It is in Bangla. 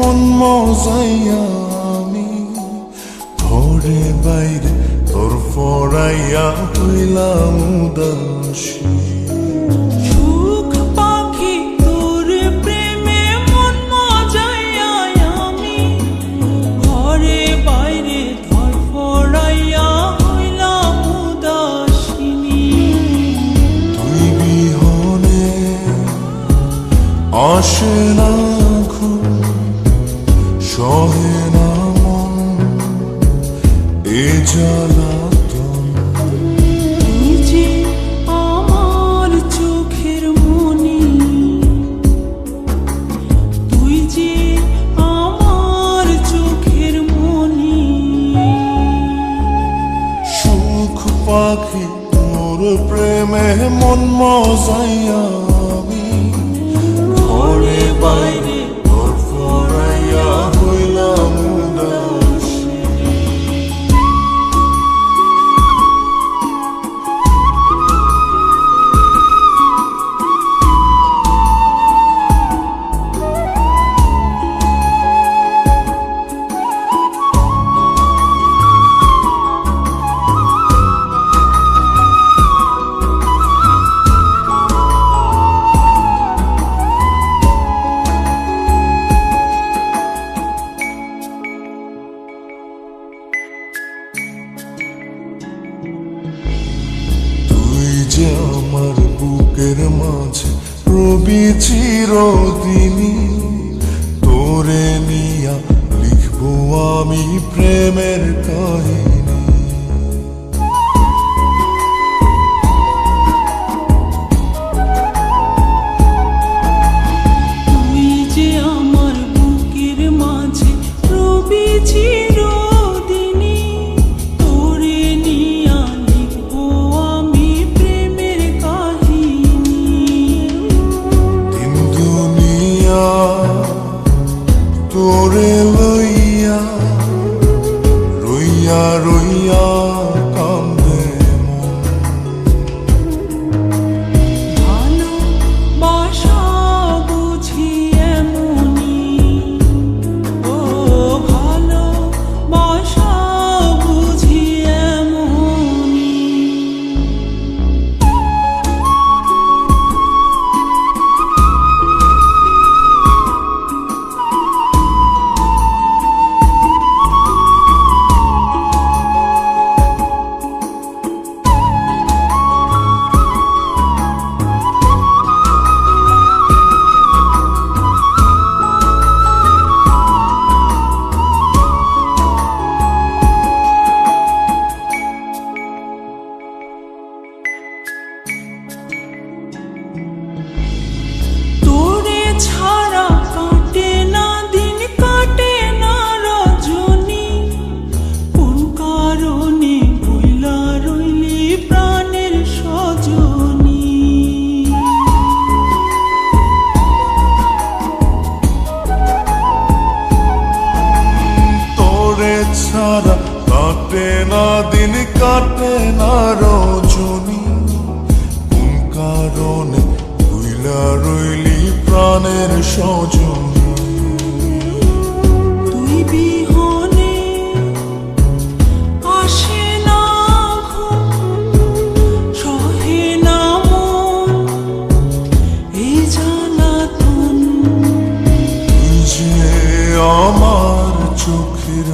মন মজাইয়া আমি ঘরে বাইরে তোর ফরাইয়া হইলাম উদাসী। সুখ পাখি তোর প্রেমে মন মজাইয়া আমি ঘরে বাইরে ধরফরাইয়া হইলাম উদাসিনী। তুই বিহনে আসে না ঘুম, সহে না মন এ জ্বালাতন। তুই যে আমার চোখের মনি, তুই যে আমার চোখের মনি। সুখ পাখি তোর প্রেমে মন মজাইয়া আমি ঘরে বাইরে তোর ফরাইয়া হইলাম উদাসী। যে আমার বুকের মাঝে রবি চিরদিনই, তোরে নিয়া লিখবো আমি প্রেমের কাহিনী। তুই যে আমার বুকের মাঝে রবি চিরদিনই, তোরে নিয়া লিখবো আমি প্রেমের কাহিনী। দিন দুনিয়া তোরে লইয়া রইয়া রইয়া কান্দে মন। ভালোবাসা বুঝি এমনি, ও ভালোবাসা বুঝি এমনি। তোরে ছাড়া কাটে না দিন, কাটে না রজনী। কোন কারণে ভুইলা রইলি প্রাণের সজনী। তোরে ছাড়া কাটে না দিন, কাটে না রজনী। কোন কারণে ভুইলা রইলি প্রাণের সজনী। তুই বিহনে আসে না ঘুম, সহে না মন এই জ্বালাতন। তুই যে আমার চোখের